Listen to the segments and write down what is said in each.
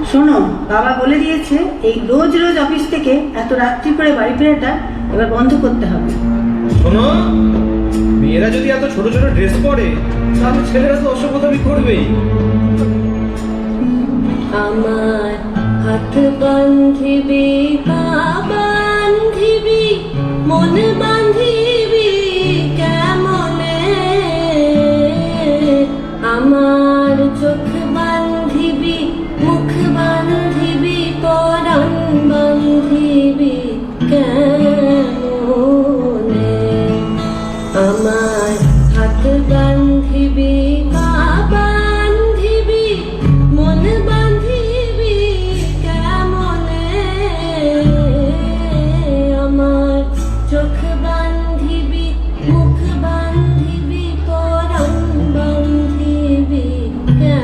শোনো, বাবা বলে দিয়েছে এই রোজ রোজ অফিস থেকে এত রাত্রি করে বাড়ি ফেরাটা এবার বন্ধ করতে হবে। শোনো, মেয়েরা যদি এত ছোট ছোট ড্রেস পরে তাহলে ছেলেরা তো অসভ্যতামি করবেই। আমার হাত বান্ধিবি, পা বান্ধিবি, মন বান্ধিবি কেমনে, আমার চোখ বান্ধিবি, মুখ বান্ধিবি, পরাণ বান্ধিবি কেমনে, আমার হাত বান্ধিবি, পা বান্ধিবি, মন বান্ধিবি কেমনে, আমার চোখ বান্ধিবি, মুখ বান্ধিবি, পরাণ বান্ধিবি কেমনে।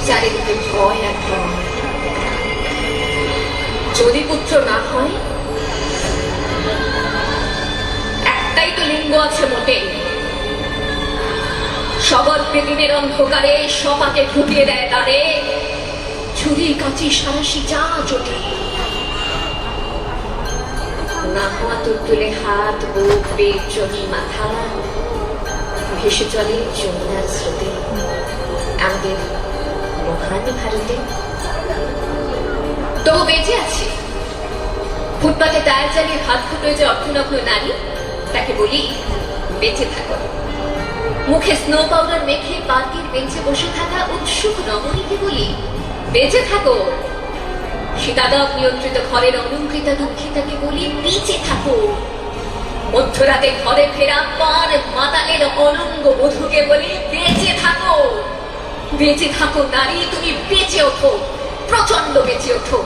চারিদিকে ভয় আর ভয়। যদি পুত্র না হয়, একটাই তো লিঙ্গ আছে মোটে, সবল পৃথিবীর অন্ধকারে সপাকে ঢুকিয়ে দেয় তারে, ছুরি কাঁচি সারাশি যা জোটে, না হওয়া তুলে হাত, বুক, পেট, জমি, মাথা ভেসে চলে যমুনার স্রোতে আমাদের মহান ভারতে। তবু বেঁচে আছে ফুটপাতে টায়ার চালিয়ে ভাত ফুটোয় যে অর্থনগ্ন নারী, তাকে বলি বেঁচে থাকো। মুখে স্নো পাউডার মেখে পার্কের বেঞ্চে বসে থাকা উৎসুক রমণীকে বলি বেঁচে থাকো। শীতাতপ নিয়ন্ত্রিত ঘরের অলঙ্কৃতা দুঃখিতাকে বলি বেঁচে থাকো। মধ্যরাতে ঘরে ফেরা পার মাতালের অলঙ্গ বধূকে বলি বেঁচে থাকো। বেঁচে থাকো নারী, তুমি বেঁচে ওঠো, প্রচন্ড বেঁচে ওঠো।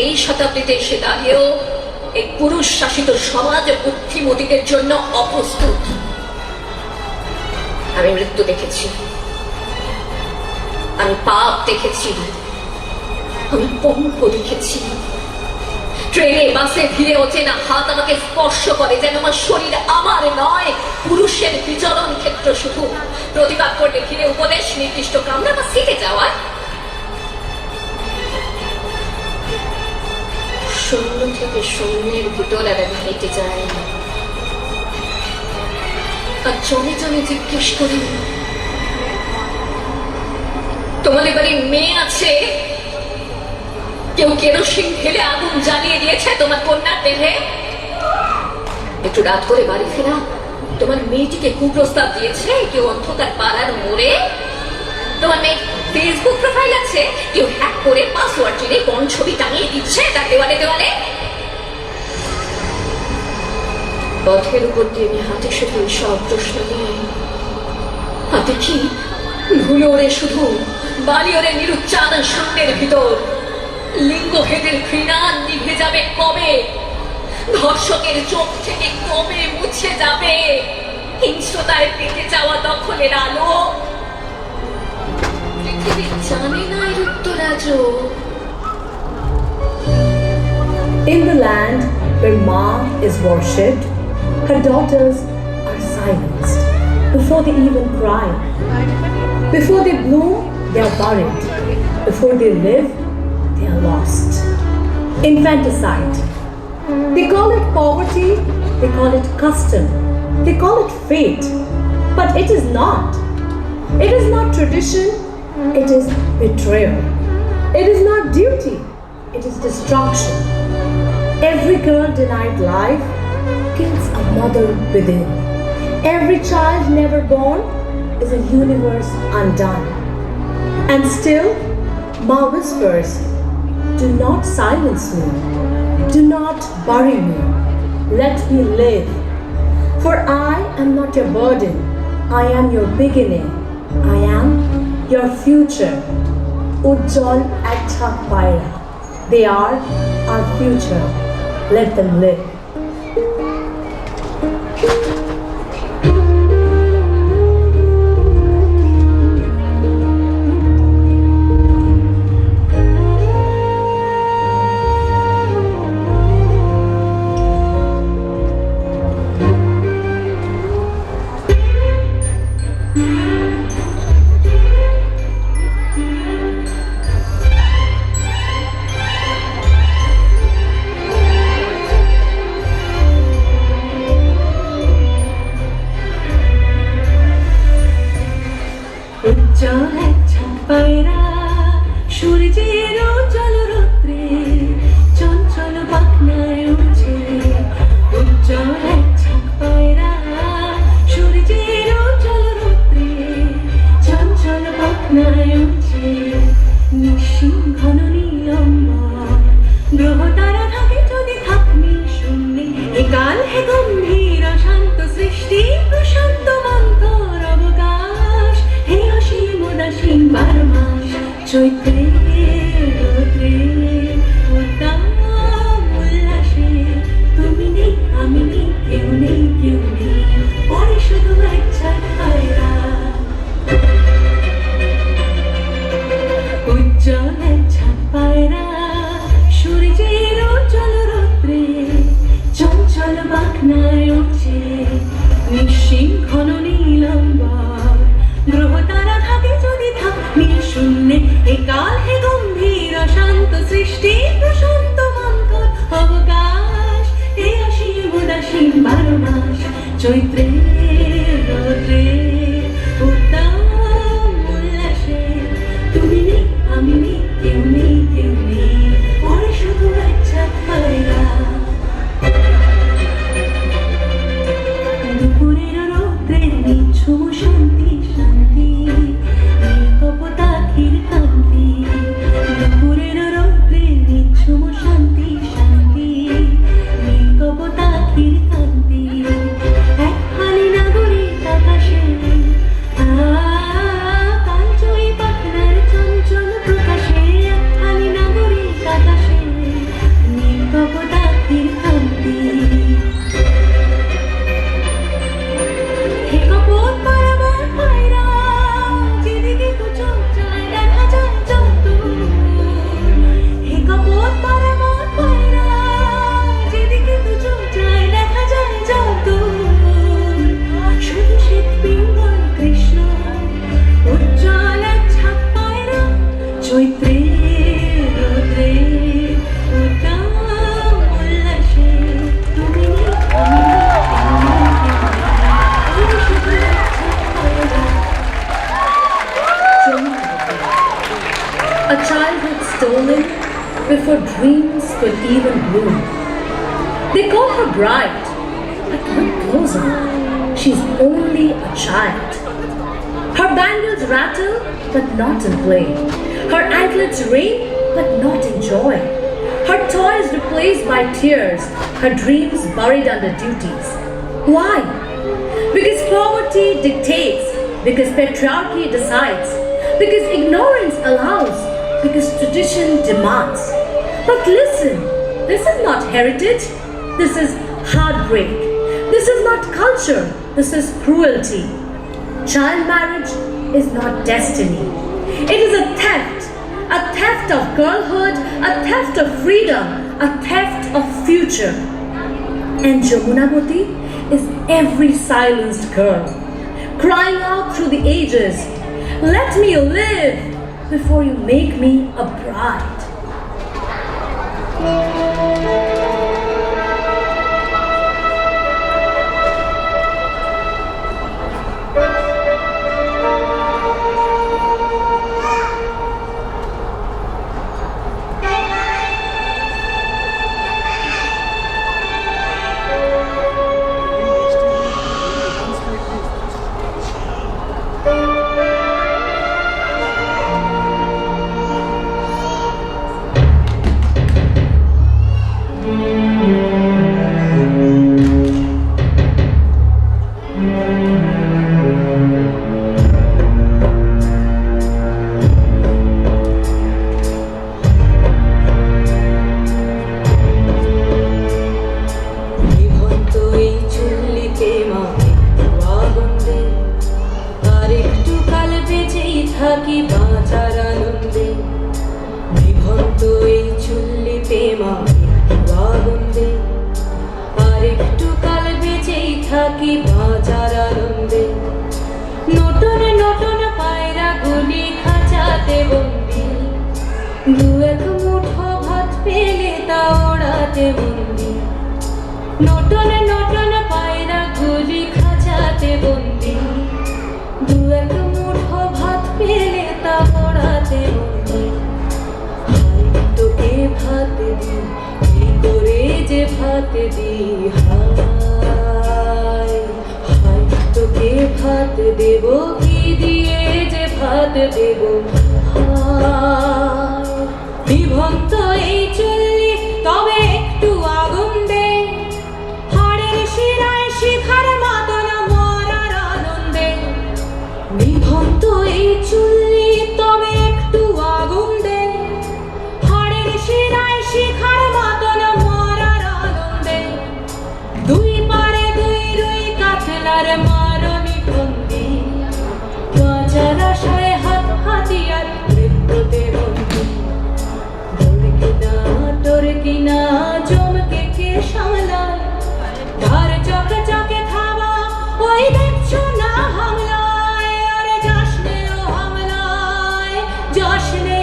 এই শতাব্দীতে এসে দাঁড়িয়েও এই পুরুষ শাসিত সমাজ বুদ্ধিমতীদের জন্য অপ্রস্তুত। আমি মৃত্যু দেখেছি, আমি পাপ দেখেছি, আমি পঙ্ক দেখেছি। ট্রেনে বাসে ভিড়ে অচেনা হাত আমাকে স্পর্শ করে, যেন আমার শরীর আমার নয়, পুরুষের বিচরণ ক্ষেত্র শুধু। প্রতিবাদ করলে ঘিরে উপদেশ, নির্দিষ্ট কামরা বা সিটে যাওয়ার। শূন্য থেকে শূন্যের ভিতর এরা হেঁটে যায়, আর জনে জনে জিজ্ঞেস করি তোমাদের বাড়ির মেয়ে আছে? কেউ কেরোসিন ঢেলে আগুন জ্বালিয়ে দিয়েছে তোমার কন্যার দেহে? একটু রাত করে বাড়ি ফেরা তোমার মেয়েটিকে কুপ্রস্তাব দিয়েছে কেউ অন্ধকার পাড়ার মোড়ে? তোমার মেয়ে ফেসবুক প্রোফাইল আছে, কেউ হ্যাক করে পাসওয়ার্ড জেনে কোন ছবি টাঙিয়ে দিচ্ছে তার দেওয়ালে দেওয়ালে? পথের উপর দিয়ে আমি হাতে শুধু সব প্রশ্ন নিয়ে হাতে কি ধুলো ওরে, শুধু বালি ওরে নিরুচ্চান শূন্যের ভিতর। লিঙ্গভেদের ঘৃণা নিভে যাবে কবে? ধর্ষকের চোখ থেকে কবে মুছে যাবে হিংস্রতায় পেটে যাওয়া দখলের আলো? পৃথিবী জানে না এর উত্তর আজও। In the land where Ma is worshipped, her daughters are silenced before they even cry. Before they bloom, they are buried. Before they live, they are lost. Infanticide. They call it poverty, they call it custom, they call it fate. But it is not. It is not tradition, it is betrayal. It is not duty, it is destruction. Every girl denied life kills a mother within. Every child never born is a universe undone. And still, Ma whispers, do not silence me, do not bury me, let me live. For I am not your burden, I am your beginning, I am your future. Ujjwal Achha Paira, they are our future, let them live. উজ্জ্বল আচ্ছা পায়রা সূর্যের উজ্জ্বল রৌদ্রে চঞ্চল পাখনায় উঠছে উজ্জ্বল আচ্ছা পায়রা সূর্যের উজ্জ্বল রৌদ্রে চঞ্চল পাখনায় উঠছে নিঃসীম ঘন নীলম্বর গ্রহ তারা থাকে যদি থাকনি শূন্যে একাল হে গম্ভীর অশান্ত সৃষ্টি প্রশান্ত মন্তর অবকাশ হে অসীম উদাসীন 12 মাস চৈত্রে রৌদ্রে উদ্দাম উল্লাসে তুমি নেই আমি নেই কেউ নেই কেউ নেই পরে শুধু ইচ্ছা পায়রা উজ্জ্বল আচ্ছা পায়রা সূর্যের উজ্জ্বল রৌদ্রে চঞ্চল পাখনায় উঠছে নিঃসীম ঘন নীলম্বর গ্রহ তারা থাকে যদি থাকনি শূন্যে একাল হে গম্ভীর অশান্ত সৃষ্টি প্রশান্ত মন্তর অবকাশ হে অসীম উদাসীন 12 মাস চৈত্রে রৌদ্রে উদ্দাম উল্লাসে তুমি নেই আমি নেই কেউ নেই কেউ নেই পরে শুধু ইচ্ছা পায়রা দুপুরের রৌদ্রে নিঝুম শান্তি শান্তি নীলকপোতাখির কান্তি দুপুরের রৌদ্রে নিঝুম শান্তি শান্তি নীলকপোতাখির কান্তি এক ফালি নাগরিক আকাশে কাঞ্চয়ী পাখনার চঞ্চল প্রকাশে এক ফালি নাগরিক আকাশে নীলকপোতাখির কান্তি হে কপোত পারাবার পায়রা যেদিকে তো চোখ যায় দেখা যায় যত হে কপোত পারাবার পায়রা যেদিকে তো চোখ যায় দেখা যায় যত শুধু শ্বেত পিঙ্গল কৃষ্ণ উজ্জ্বল আচ্ছা পায়রা চৈত্রে রৌদ্রে উদ্দাম উল্লাসে তুমি নেই আমি নেই কেউ নেই A childhood stolen before dreams could even bloom. They call her bright, but look closer, she's only a child. Her bangles rattle, but not in play. Her anklets ring, but not in joy. Her toys replaced by tears, her dreams buried under duties. Why? Because poverty dictates, because patriarchy decides, because ignorance allows, because tradition demands. But listen, this is not heritage, this is heartbreak. This is not culture, this is cruelty. Child marriage is not destiny. It is a theft of girlhood, a theft of freedom, a theft of future. And Jamunavati is every silenced girl, crying out through the ages, "Let me live before you make me a bride." নিভন্ত এই চুল্লিতে মা একটু আগুন দে, আর একটু কাল বেঁচেই থাকি বাঁচার আনন্দে। নিভন্ত এই চুল্লিতে মা একটু আগুন দে, আর একটু কাল বেঁচেই থাকি বাঁচার আনন্দে। নতুন নতুন পায়রা গুলি খাঁচাতে বন্দি, দু এক মুঠো ভাত পেলে তা ওড়াতে বন্দি। নতুন নতুন পায়রা গুলি খাঁচাতে বন্দি, দু এক মুঠো ভাত পেলে তা ওড়াতে বন্দি। হাই তোকে ভাত দি, কি করে যে ভাত দি, হাই হাই তোকে ভাত দেব, কি দিয়ে যে ভাত দেব, হাই। নিভন্ত এই চুল্লি তবে একটু আগুন দে, হাড়ের শিরায় শিখার মাতন মরার আনন্দে। নিভন্ত এই চুল্লি তবে একটু আগুন দে, হাড়ের শিরায় শিখার মাতন মরার আনন্দে। দুই পারে দুই রুই কাতলার মারণি বন্দি, বাঁচার আশায় হাত হাতিয়ার মৃত্যুতে বন্দি। তোর কিনা জমকে কে সামলায়, ধার চকে চকে খাওয়া ওই দেখছো না হামলায়। আরে যাসনে ও হামলায়, যাসনে।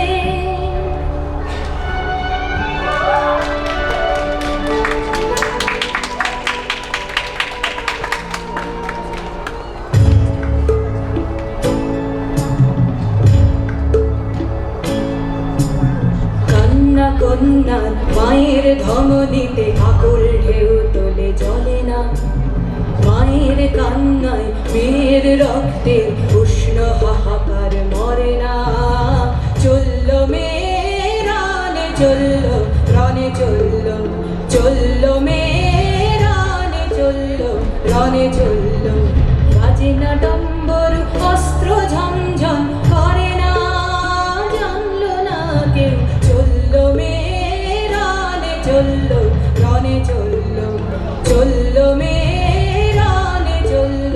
কান্না কন্যার মায়ের ধমনীতে আকুল ঢেউ তোলে জলে না, মায়ের কান্নায় মেয়ের রক্তে উষ্ণ হাহাকার মরে না। চলল মেয়ে রানে চলল, রানে চলল, চলল মেয়ে রানে চলল, রানে চলল। বাজে না ডম্বর, অস্ত্র ঝনঝন করে না, জানলো না কেউ। চলল মেয়ে রানে চলল, রানে চলল, চলল মেয়ে রানে চলল,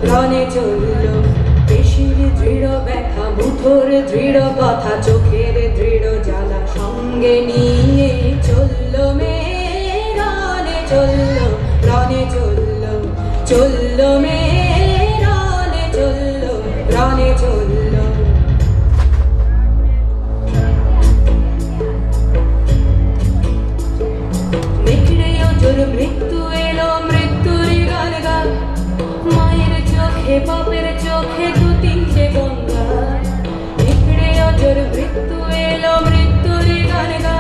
রানে চলল। পেশির দৃঢ় ব্যথা, মুঠোর দৃঢ় কথা, চোখের দৃঢ় জ্বালা সঙ্গে নিয়ে চলল মেয়ে রানে চলল, রানে চলল, চলল মেয়ে রানে চলল, রানে চলল। নেকড়েও জোর মৃত্যু এলো, মৃত্যুর গান গা, মায়ের চোখে বাপের চোখে দু তিনটে গঙ্গা। নেকড়েও জোর মৃত্যু এলো, মৃত্যুর গান গা,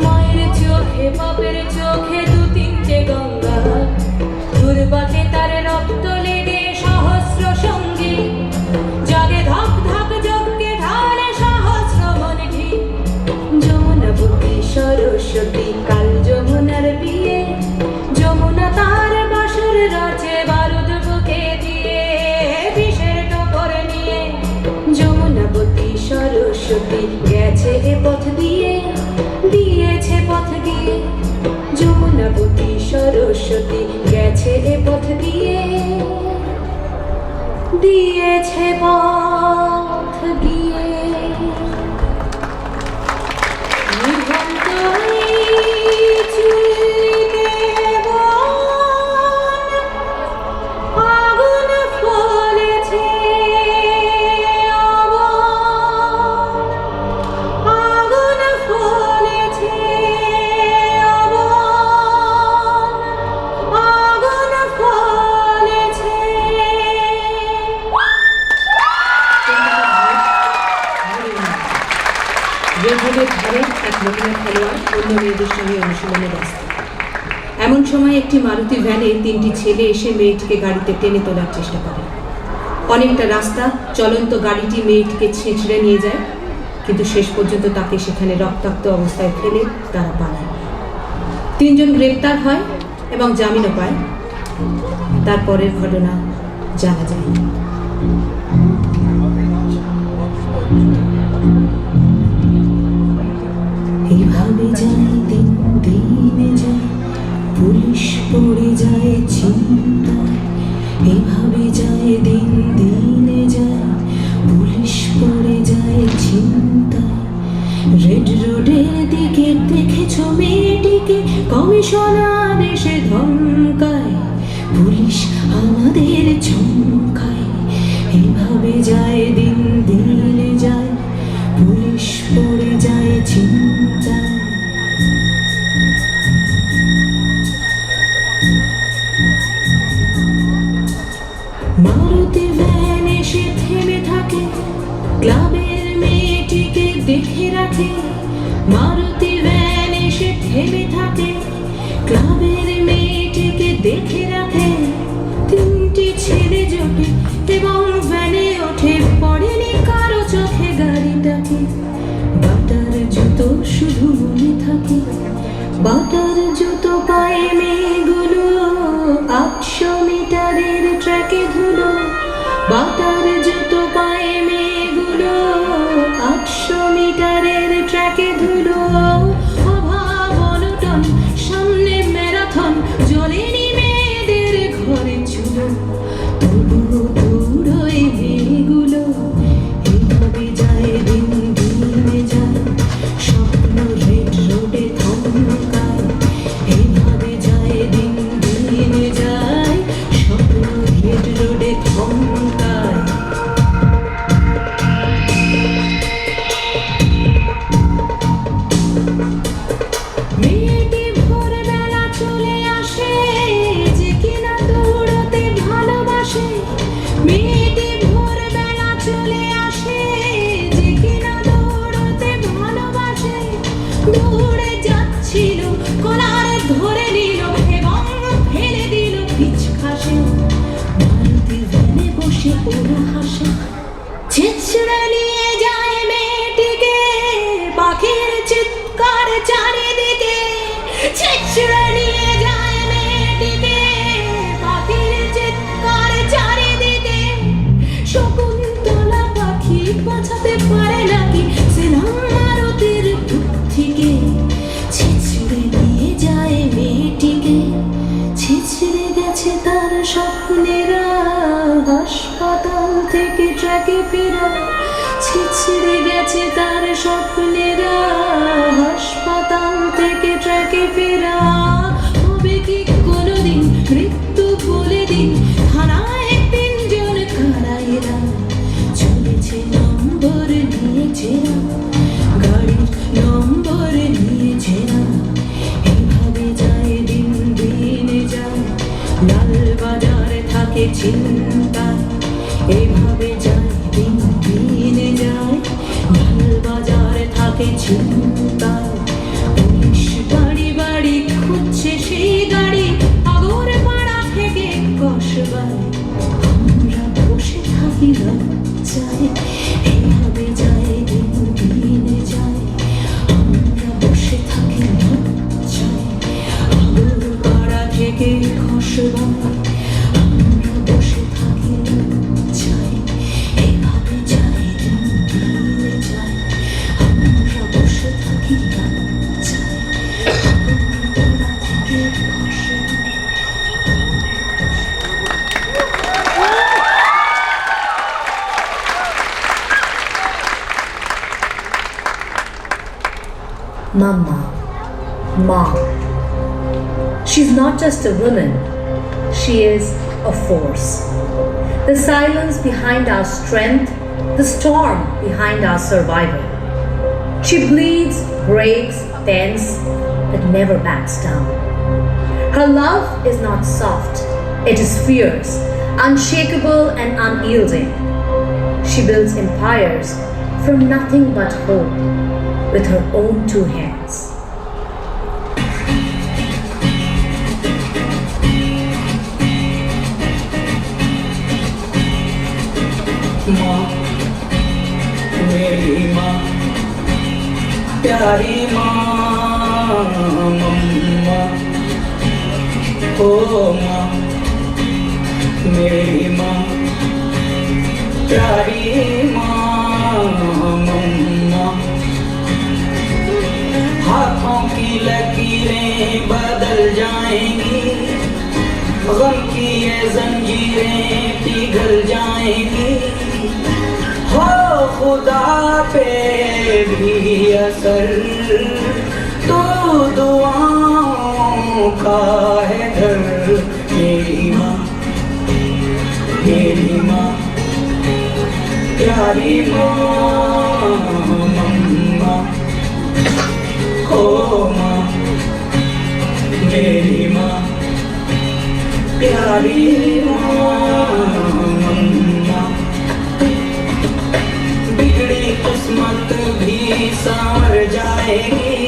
মায়ের চোখে বাপের চোখে দু তিনটে গঙ্গা। দুর্বাকে তার রক্ত লেগে সহস্র সঙ্গী, জাগে ধাক ধাক যজ্ঞে ঢালে সহস্র মন ঘি। যমুনাবতী সরস্বতী কাল যমুনার বিয়ে, যমুনা তার বাসর রাজে বারুদ বুকে দিয়ে, বিষের টোপর নিয়ে। যমুনাবতী সরস্বতী গেছে এ পথ দিয়ে, দিয়েছে পথ দিয়ে। যমুনাবতী সরস্বতী গেছে এ পথ দিয়ে, দিয়েছে পথ গিয়ে। নিভন্ত এই খেলোয়াড় অন্য মেয়েদের সঙ্গে অনুশীলনে ব্যস্ত। এমন সময় একটি মারুতি ভ্যানে 3টি ছেলে এসে মেয়েটিকে গাড়িতে টেনে তোলার চেষ্টা করে। অনেকটা রাস্তা চলন্ত গাড়িটি মেয়েটিকে ছেঁচড়ে নিয়ে যায়, কিন্তু শেষ পর্যন্ত তাকে সেখানে রক্তাক্ত অবস্থায় ফেলে তারা পালায়। 3 জন গ্রেপ্তার হয় এবং জামিনও পায়। তারপরের ঘটনা জানা যায়। এভাবে যায় দিন দিনে যায়, পুলিশ পড়ে যায় চিন্তায়। এভাবে যায় দিন দিনে যায়, পুলিশ পড়ে যায় চিন্তায়। রেড রোডের দিকে দেখেছ মেয়েটিকে, কমিশনার এসে ধমকায়, পুলিশ আমাদের চমকায়। এভাবে যায় দিন দিনে যায়, পুলিশ পড়ে যায় চিন্তায়। মারুতি ভ্যান এসে থেমে থাকে, ক্লাবের মেয়েটিকে দেখে রাখে। মারুতি ভ্যান এসে থেমে থাকে, ক্লাবের মেয়েটিকে দেখে রাখে। 3টি ছেলে জোটে এবং ভ্যানে ওঠে, পড়েনি কারো চোখে গাড়িটাকে। বাটার জুতো শুধু মনে থাকে, বাটার জুতো পায়ে মেয়েগুলো 800 মিটারের ট্র্যাকে ধুলো। বাটার জুতো পায়ে মেয়েগুলো 800 মিটারের ট্র্যাকে ধুলো। অভাব অনটন সামনে ম্যারাথন, জ্বলেনি মেয়েদের ঘরে চুলো, তবুও দৌড়োয় মেয়েগুলো। এইভাবে যায় দিন দিনে যায়, স্বপ্ন রেড রোডে থমকায়। এইভাবে যায় দিন দিনে যায়, স্বপ্ন রেড রোডে থমকায়। মেয়েটি ভোরবেলা চলে আসে, যে কিনা দৌড়তে ভালোবাসে। মেয়েটি ভোরবেলা চলে আসে, যে কিনা দৌড়তে ভালোবাসে। দৌড়ে যাচ্ছিল, কলার ধরে নিল এবং ফেলে দিল পিছখাসে। মারুতি ভ্যানে বসে ওরা হাসে, ছেঁচড়ে নিয়ে যায় মেয়েটিকে, পাখির চিৎকার চারিদিকে। ছেঁচড়ে নিয়ে যায় মেয়েটিকে, পাখির চিৎকার চারিদিকে। শকুন্তলা পাখি বাঁচাতে পারে নাকি সেনা মারুতির বুদ্ধিকে। ছেঁচড়ে নিয়ে যায় মেয়েটিকে, ছেঁচড়ে গেছে তার স্বপ্নেরা, হাসপাতাল থেকে ট্র্যাকে ফেরা। ছেঁচড়ে গেছে তার স্বপ্নেরা, হাসপাতাল থেকে ট্র্যাকে ফেরা। হবে কি কোনোদিন মৃত্যু বলে দিন, থানায় 3 জন কারাইরা। চলেছে নম্বর নিয়েছে না, গাড়ির নম্বর নিয়েছে না। এইভাবে যায় দিন দিনে যায়, লাল বাজারে থাকে চিন্তা। এইভাবে যায় দিন দিনে যায়, লাল বাজারে থাকে চিন্তা। পুলিশ বাড়ি বাড়ি খুঁজছে সেই গাড়ি, আগর পাড়া থেকে কসবায়। আমরা বসে থাকি লজ্জায়, এইভাবে যায় দিন দিনে যায়। আমরা বসে থাকি লজ্জায়, আগর পাড়া থেকে কসবায়। আমরা বসে থাকি লজ্জায়, এইভাবে যায় দিন দিনে যায়। আমরা বসে থাকি লজ্জায়, আগর পাড়া থেকে কসবায়। Mama, Mom. She's not just a woman, she is a force. The silence behind our strength, the storm behind our survival. She bleeds, breaks, bends, but never backs down. Her love is not soft, it is fierce, unshakable and unyielding. She builds empires from nothing but hope with her own 2 hands. प्यारी माँ मम्मा ओ माँ मेरी माँ प्यारी माँ मम्मा हाथों की लकीरें बदल जाएंगी गम की ये जंजीरें पिघल जाएंगी हो खुदा पे भी असर तो दुआओं का है घर मेरी माँ प्यारी माँ मम्मा हो माँ मेरी माँ प्यारी माँ मम्मा बिगड़ी किस्मत भी संवर जाएगी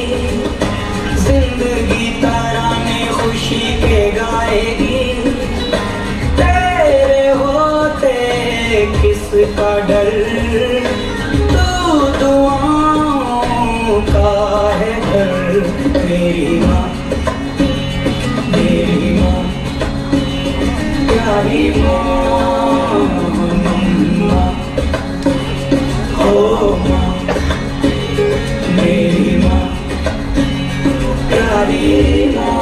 जिंदगी तराने खुशी के गाएगी तेरे होते किसका डर तू दुआओं का है घर मेरी माँ प्यारी माँ मम्मा हो माँ मेरी माँ प्यारी माँ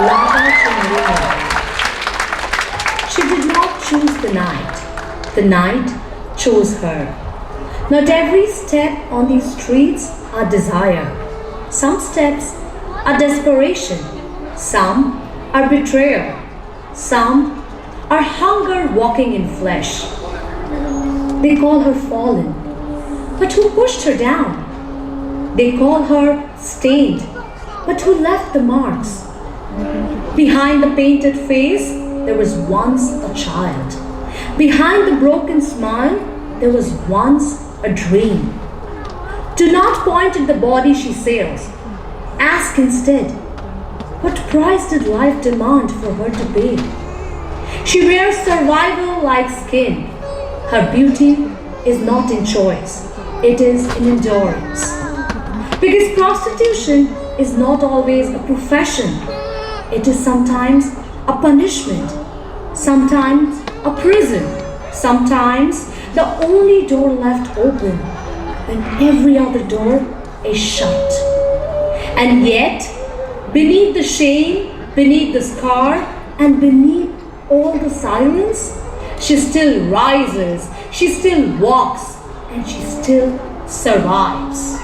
Lava Chandrika. She did not choose the night. The night chose her. Not every step on these streets are desire. Some steps are desperation. Some are betrayal. Some are hunger walking in flesh. They call her fallen. But who pushed her down? They call her stained. But who left the marks? Behind the painted face, there was once a child. Behind the broken smile, there was once a dream. Do not point at the body she sails. Ask instead, what price did life demand for her to pay? She wears survival like skin. Her beauty is not in choice, it is in endurance. Because prostitution is not always a profession. It is sometimes a punishment, sometimes a prison, sometimes the only door left open when every other door is shut. And yet, beneath the shame, beneath the scar, and beneath all the silence, she still rises, she still walks, and she still survives.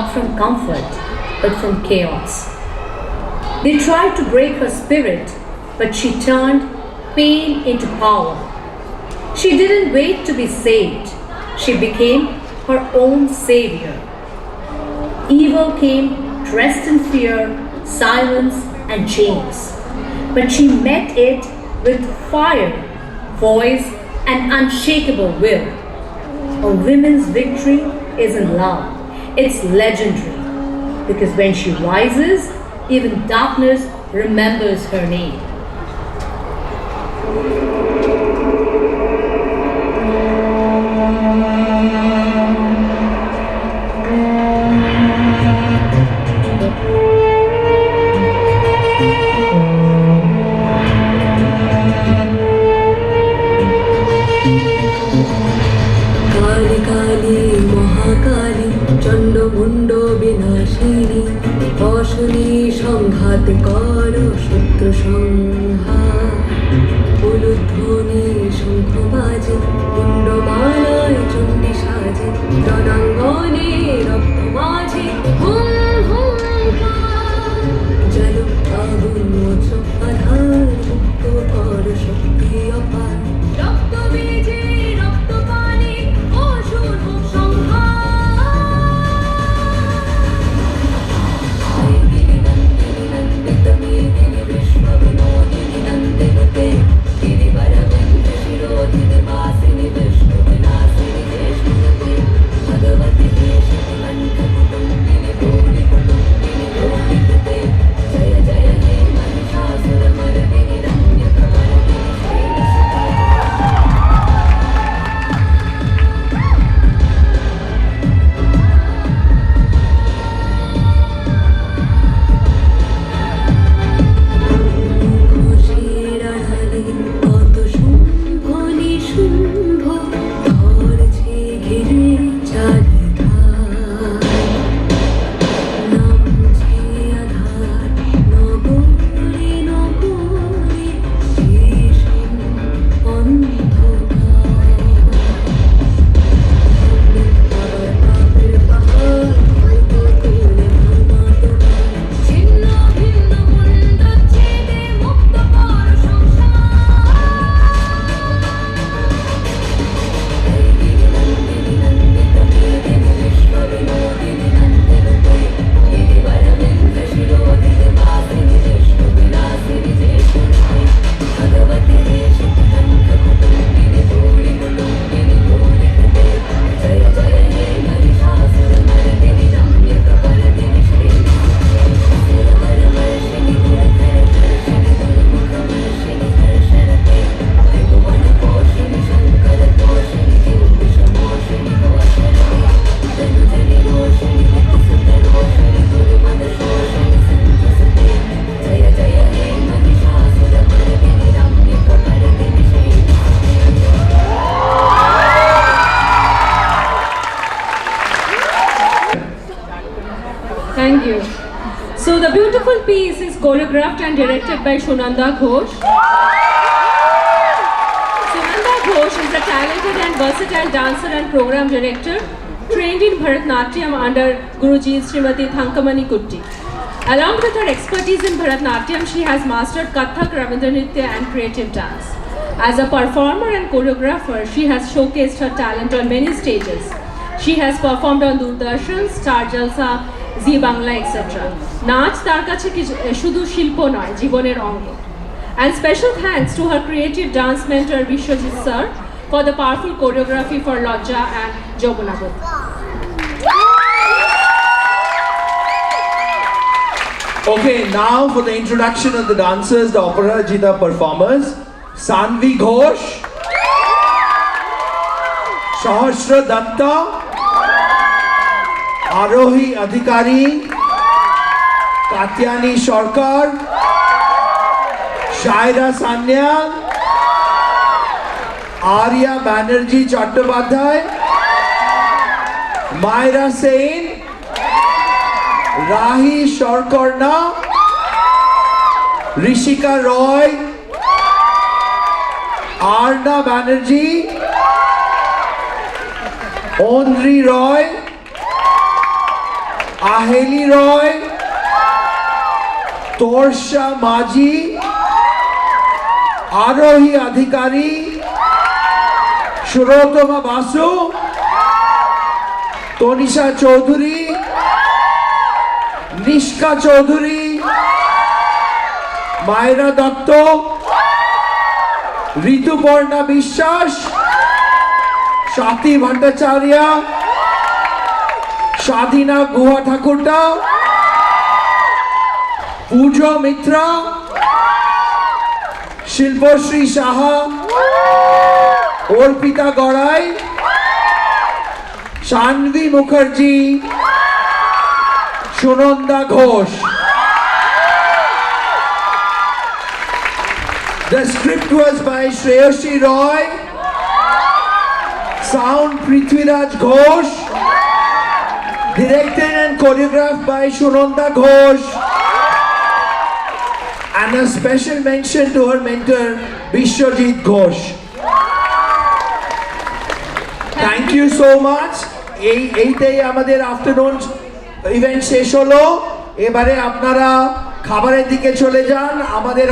not from comfort, but from chaos. They tried to break her spirit, but she turned pain into power. She didn't wait to be saved. She became her own savior. Evil came dressed in fear, silence, and chains. But she met it with fire, voice, and unshakable will. A woman's victory isn't love, it's legendary. Because when she rises, even darkness remembers her name. Kali Kali Mahakali চণ্ডমুণ্ড বিনাশিনী অশনি সংঘাত কর শত্রু সংহার উলুধ্বনি শঙ্খ বাজে মুণ্ডমালায় চণ্ডী সাজে রণাঙ্গনে রক্ত মাঝে হুম হুম জল আগুন মোচ আধার মুক্ত কর শক্তি অপার রক্ত বীজে রক্ত পানি অসুর হোক Thank you. So the beautiful piece is choreographed and directed by Sunanda Ghosh. Sunanda Ghosh is a talented and versatile dancer and program director trained in Bharatnatyam under Guruji Srimati Thankamani Kutti. Along with her expertise in Bharatnatyam, she has mastered Kathak, Rabindranritya and creative dance. As a performer and choreographer, she has showcased her talent on many stages. She has performed on Doordarshan, Star Jalsa, Zee Bangla, etc. নাচ তার কাছে শুধু শিল্প নয়, জীবনের অঙ্গ. And special thanks to her creative dance mentor Vishwajit sir for the powerful choreography for Lajja and Jobunabod. Okay, now for the introduction of the dancers, the Aparajita performers, Sanvi Ghosh, Sahasra Datta, Arohi Adhikari, Katyani Sarkar, Shaira Sanyal, Arya Banerjee Chattopadhyay, Myra Sen, Rahi Sharkarna, Rishika Roy, Arna Banerjee, Ondri Roy, Aheli Roy, Torsha Maji, Arohi Adhikari, Shurotoma Basu, Tonisha Chaudhuri, Nishka Chaudhuri, Mayra Datto, Rituparna Bishwas, Shati Bhattacharya, Shadina Guha Thakurta, Pujo Mitra, Shilpashri Shaha, Orpita Garai, Shanvi Mukherjee, Shunanda Ghosh. The script was by Shreyashi Roy, sound Prithviraj Ghosh, directed and choreographed by Shunanda Ghosh, and a special mention to her mentor Bishwajit Ghosh. Thank you so much. এইটাই আমাদের afternoon event শেষ হলো। এবারে আপনারা খাবারের দিকে চলে যান। আমাদের